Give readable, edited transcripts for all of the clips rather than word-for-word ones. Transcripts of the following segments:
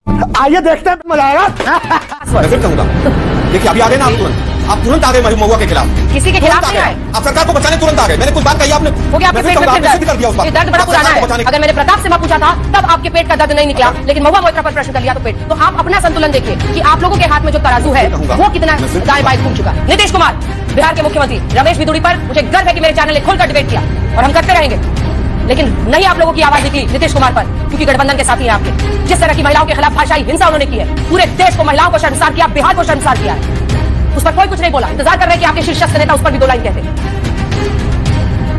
आइए देखते हैं, मजा आएगा। मैं फिर कहूंगा, देखिए अभी आ गए ना आप तुरंत आ गए महुआ के खिलाफ। किसी के खिलाफ नहीं आए, आप सरकार को बचाने तुरंत आ गए। मैंने कुछ बात कही आपने, हो गया आपके पेट में फिर दर्द। ये दर्द बड़ा पुराना है। अगर मैंने प्रताप सिम्हा पूछा था तब आपके पेट का दर्द नहीं निकला, लेकिन महुआ मोइत्रा पर प्रश्न कर लिया तो पेट। तो आप अपना संतुलन देखिए कि आप लोगों के हाथ में जो तराजू है वो कितना दाएं बाएं घूम चुका। नीतीश कुमार, बिहार के मुख्यमंत्री रमेश बिधूड़ी पर मुझे गर्व है कि मेरे चैनल ने खोलकर डिबेट किया और हम करते रहेंगे, लेकिन नहीं आप लोगों की आवाज निकली नीतीश कुमार पर, क्योंकि गठबंधन के साथी हैं आपके। जिस तरह की महिलाओं के खिलाफ भाषाई हिंसा उन्होंने की है, पूरे देश को महिलाओं को शर्मसार किया, बिहार को शर्मसार किया है, उस पर कोई कुछ नहीं बोला। इंतजार कर रहे हैं कि आपके शीर्षस्थ नेता उस पर भी 2 लाइन कहते।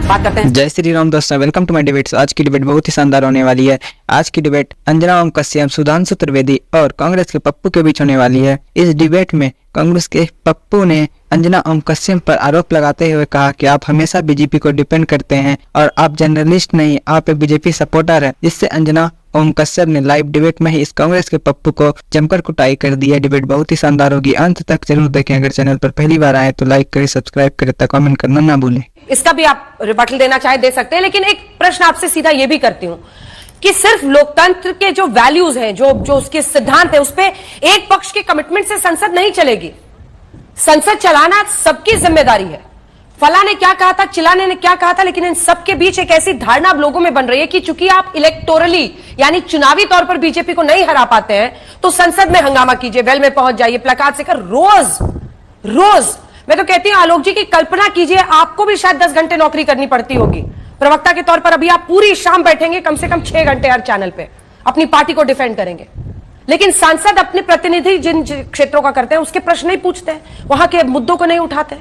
बात करते हैं। जय श्री राम दोस्तों, वेलकम टू माय डिबेट्स। आज की डिबेट बहुत ही शानदार होने वाली है। आज की डिबेट अंजना ओम कश्यप, सुधांशु त्रिवेदी और कांग्रेस के पप्पू के बीच होने वाली है। इस डिबेट में कांग्रेस के पप्पू ने अंजना ओम कश्यप पर आरोप लगाते हुए कहा कि आप हमेशा बीजेपी को डिपेंड करते हैं और आप जर्नलिस्ट नहीं, आप एक बीजेपी सपोर्टर है, जिससे अंजना ओम कश्यप ने लाइव डिबेट में ही इस कांग्रेस के पप्पू को जमकर कुटाई कर दी है। डिबेट बहुत ही शानदार होगी, अंत तक जरूर देखें। अगर चैनल पर पहली बार आए तो लाइक करें, सब्सक्राइब करें तथा कमेंट करना ना भूलें। इसका भी आप रिबटल देना चाहे दे सकते हैं, लेकिन एक प्रश्न आपसे सीधा ये भी करती हूं कि सिर्फ लोकतंत्र के जो वैल्यूज हैं, जो उसके सिद्धांत है, उस पे एक पक्ष के कमिटमेंट से संसद नहीं चलेगी। संसद चलाना सबकी जिम्मेदारी है। फला ने क्या कहा था, चिलाने ने क्या कहा था, लेकिन इन सबके बीच एक ऐसी धारणा अब लोगों में बन रही है कि चूंकि आप इलेक्टोरली यानी चुनावी तौर पर बीजेपी को नहीं हरा पाते हैं तो संसद में हंगामा कीजिए, वेल में पहुंच जाइए, प्लकार्ड से कर रोज। मैं तो कहती हूं आलोक जी की कल्पना कीजिए, आपको भी शायद 10 घंटे नौकरी करनी पड़ती होगी प्रवक्ता के तौर पर। अभी आप पूरी शाम बैठेंगे, कम से कम 6 घंटे हर चैनल पे अपनी पार्टी को डिफेंड करेंगे, लेकिन सांसद अपने प्रतिनिधि जिन क्षेत्रों का करते हैं उसके प्रश्न नहीं पूछते हैं, वहां के मुद्दों को नहीं उठाते,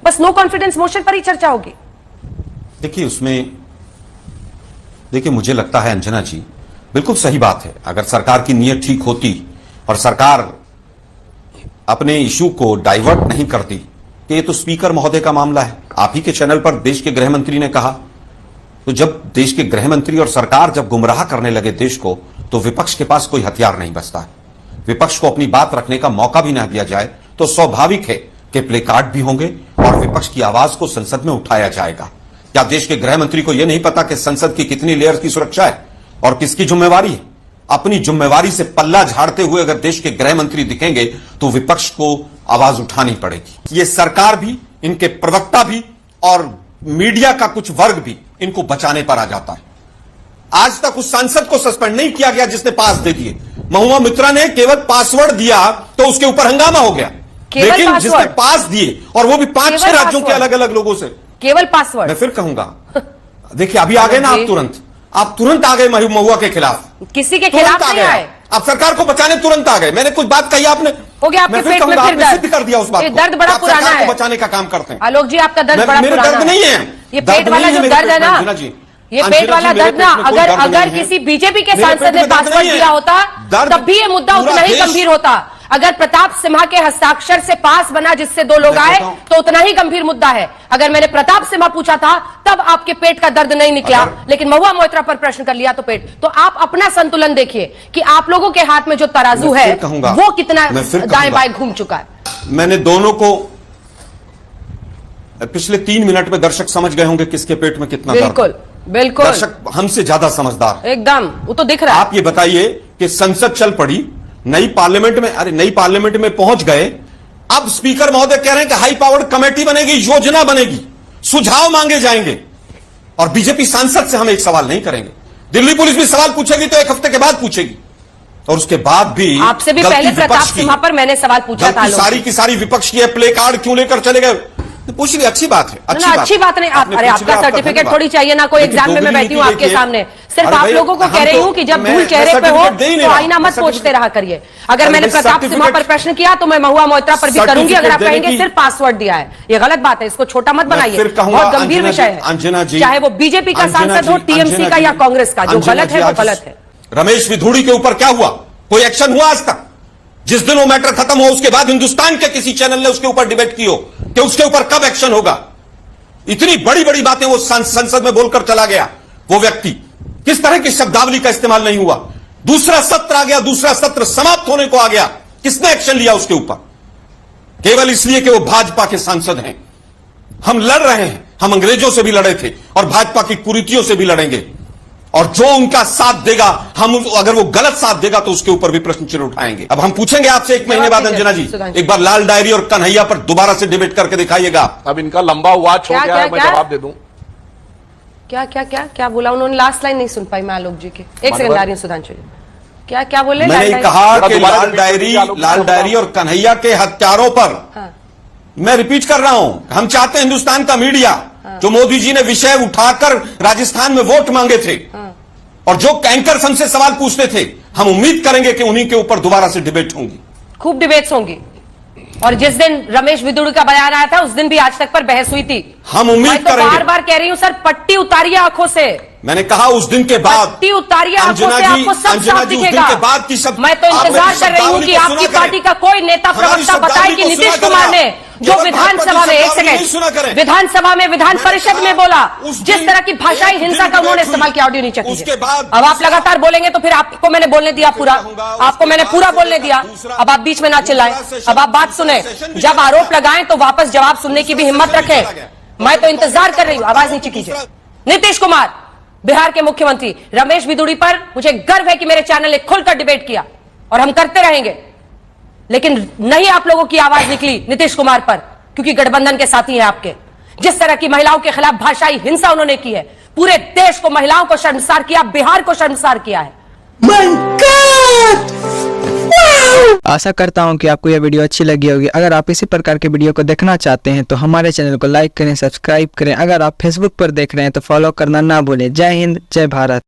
बस नो कॉन्फिडेंस मोशन पर ही चर्चा होगी। देखिए उसमें मुझे लगता है अंजना जी बिल्कुल सही बात है। अगर सरकार की नीयत ठीक होती और सरकार अपने इशू को डाइवर्ट नहीं करती कि ये तो स्पीकर महोदय का मामला है। आप ही के चैनल पर देश के गृह मंत्री ने कहा, तो जब देश के गृह मंत्री और सरकार जब गुमराह करने लगे देश को, तो विपक्ष के पास कोई हथियार नहीं बचता है। विपक्ष को अपनी बात रखने का मौका भी न दिया जाए तो स्वाभाविक है कि प्ले कार्ड भी होंगे और विपक्ष की आवाज को संसद में उठाया जाएगा। क्या देश के गृह मंत्री को यह नहीं पता कि संसद की कितनी लेयर की सुरक्षा है और किसकी जिम्मेवारी है? अपनी जिम्मेवारी से पल्ला झाड़ते हुए अगर देश के गृह मंत्री दिखेंगे तो विपक्ष को आवाज उठानी पड़ेगी। ये सरकार भी, इनके प्रवक्ता भी और मीडिया का कुछ वर्ग भी इनको बचाने पर आ जाता है। आज तक उस सांसद को सस्पेंड नहीं किया गया जिसने पास दे दिए। महुआ मोइत्रा ने केवल पासवर्ड दिया तो उसके ऊपर हंगामा हो गया, लेकिन जिसने पास दिए और वो भी 5-6 राज्यों के अलग अलग लोगों से, केवल पासवर्ड। मैं फिर कहूंगा, देखिए अभी आ गए ना आप तुरंत आ गए महुआ के खिलाफ। किसी के खिलाफ नहीं आए, आप सरकार को बचाने तुरंत आ गए। मैंने कुछ बात कही, आपने हो गया आपके पेट में फिर सिद्ध कर दिया उस बात को। दर्द बड़ा पुराना है, बचाने का काम करते हैं। आलोक जी आपका दर्द बड़ा पुराना है। दर्द नहीं है, ये पेट वाला जो दर्द है ना, ये पेट वाला दर्द ना, अगर किसी बीजेपी के सांसद ने पासवर्ड दिया होता तब भी ये मुद्दा उतना ही गंभीर होता। अगर प्रताप सिम्हा के हस्ताक्षर से पास बना जिससे 2 लोग आए तो उतना ही गंभीर मुद्दा है। अगर मैंने प्रताप सिम्हा पूछा था तब आपके पेट का दर्द नहीं निकला, लेकिन महुआ मोइत्रा पर प्रश्न कर लिया तो पेट। तो आप अपना संतुलन देखिए कि आप लोगों के हाथ में जो तराजू है वो कितना दाएं बाएं घूम चुका है। मैंने दोनों को पिछले 3 मिनट में दर्शक समझ गए होंगे किसके पेट में कितना बिल्कुल बिल्कुल दर्शक हमसे ज्यादा समझदार एकदम, वो तो दिख रहा है। आप ये बताइए कि संसद चल पड़ी, नई पार्लियामेंट में पहुंच गए। अब स्पीकर महोदय कह रहे हैं कि हाई पावर्ड कमेटी बनेगी, योजना बनेगी, सुझाव मांगे जाएंगे और बीजेपी सांसद से हम एक सवाल नहीं करेंगे। दिल्ली पुलिस भी सवाल पूछेगी तो 1 हफ्ते के बाद पूछेगी और उसके बाद भी आपसे भी पहले प्रताप सिम्हा पर मैंने सवाल पूछा था। सारी की सारी विपक्ष की है, प्ले कार्ड क्यों लेकर चले गए? पूछ ली, अच्छी बात है, अच्छी बात नहीं। अरे आपका सर्टिफिकेट थोड़ी चाहिए ना, कोई एग्जाम में मैं बैठी हूँ आपके सामने, सिर्फ आप लोगों को कह रही हूँ कि जब भूल चेहरे पे हो तो आईना मत पोंछते रहा करिए। अगर मैंने प्रताप सिम्हा पर प्रश्न किया तो मैं महुआ मोइत्रा पर भी करूंगी। अगर आप कहेंगे सिर्फ पासवर्ड दिया है, ये गलत बात है, इसको छोटा मत बनाइए, बहुत गंभीर विषय है। चाहे वो बीजेपी का सांसद हो, टीएमसी का या कांग्रेस का, जो गलत है वो गलत है। रमेश बिधूड़ी के ऊपर क्या हुआ? कोई एक्शन हुआ आज तक? जिस दिन वो मैटर खत्म हो उसके बाद हिंदुस्तान के किसी चैनल ने उसके ऊपर डिबेट की हो कि उसके ऊपर कब एक्शन होगा? इतनी बड़ी बड़ी बातें वो संसद में बोलकर चला गया वो व्यक्ति, किस तरह की शब्दावली का इस्तेमाल नहीं हुआ? दूसरा सत्र आ गया, दूसरा सत्र समाप्त होने को आ गया, किसने एक्शन लिया उसके ऊपर? केवल इसलिए कि वो भाजपा के सांसद हैं। हम लड़ रहे हैं, हम अंग्रेजों से भी लड़े थे और भाजपा की कुरीतियों से भी लड़ेंगे। और जो उनका साथ देगा, अगर वो गलत साथ देगा तो उसके ऊपर भी प्रश्न चिन्ह उठाएंगे। अब हम पूछेंगे आपसे 1 महीने बाद अंजना जी, एक बार लाल डायरी और कन्हैया पर दोबारा से डिबेट करके दिखाइएगा। अब इनका लंबा हुआ छोड़ क्या, गया है, मैं क्या? जवाब दे दूं। क्या बोला उन्होंने? लास्ट लाइन नहीं सुन पाई मैं आलोक जी की। एक सेकंड आ रही हूं सुधांशु जी। क्या बोले? मैंने कहा कि लाल डायरी और कन्हैया के हत्यारों पर, मैं रिपीट कर रहा हूं, हम चाहते हैं हिंदुस्तान का मीडिया, जो मोदी जी ने विषय उठाकर राजस्थान में वोट मांगे थे और जो कैंकर्स हमसे सवाल पूछते थे, हम उम्मीद करेंगे कि उन्हीं के ऊपर दोबारा से डिबेट होंगी, खूब डिबेट्स होंगी। और जिस दिन रमेश विदुड़ी का बयान आया था उस दिन भी आज तक पर बहस हुई थी। हम उम्मीद करेंगे। बार बार कह रही हूं सर, पट्टी उतारिए आंखों से। मैंने कहा उस दिन के बाद पट्टी उतारिए आंखों से, आपको सब साफ दिखेगा। बाद की सब, मैं तो इंतजार कर रही हूं कि आपकी पार्टी का कोई नेता प्रवक्ता बताए कि नीतीश कुमार ने जो विधानसभा में, एक सेकंड, विधानसभा में, विधान परिषद में बोला, जिस तरह की भाषाई हिंसा का उन्होंने इस्तेमाल किया, ऑडियो नीचे कीजिए। अब आप लगातार बोलेंगे तो फिर आपको मैंने बोलने दिया पूरा, आपको मैंने पूरा बोलने दिया, अब आप बीच में ना चिल्लाएं, अब आप बात सुने। जब आरोप लगाएं तो वापस जवाब सुनने की भी हिम्मत रखें। मैं तो इंतजार कर रही हूं, आवाज नीचे कीजिए। नीतीश कुमार, बिहार के मुख्यमंत्री, रमेश विदुड़ी पर मुझे गर्व है कि मेरे चैनल ने खुलकर डिबेट किया और हम करते रहेंगे, लेकिन नहीं आप लोगों की आवाज निकली नीतीश कुमार पर, क्योंकि गठबंधन के साथी हैं आपके। जिस तरह की महिलाओं के खिलाफ भाषाई हिंसा उन्होंने की है, पूरे देश को, महिलाओं को शर्मसार किया, बिहार को शर्मसार किया है। आशा करता हूं कि आपको यह वीडियो अच्छी लगी होगी। अगर आप इसी प्रकार के वीडियो को देखना चाहते हैं तो हमारे चैनल को लाइक करें, सब्सक्राइब करें। अगर आप फेसबुक पर देख रहे हैं तो फॉलो करना ना भूलें। जय हिंद, जय भारत।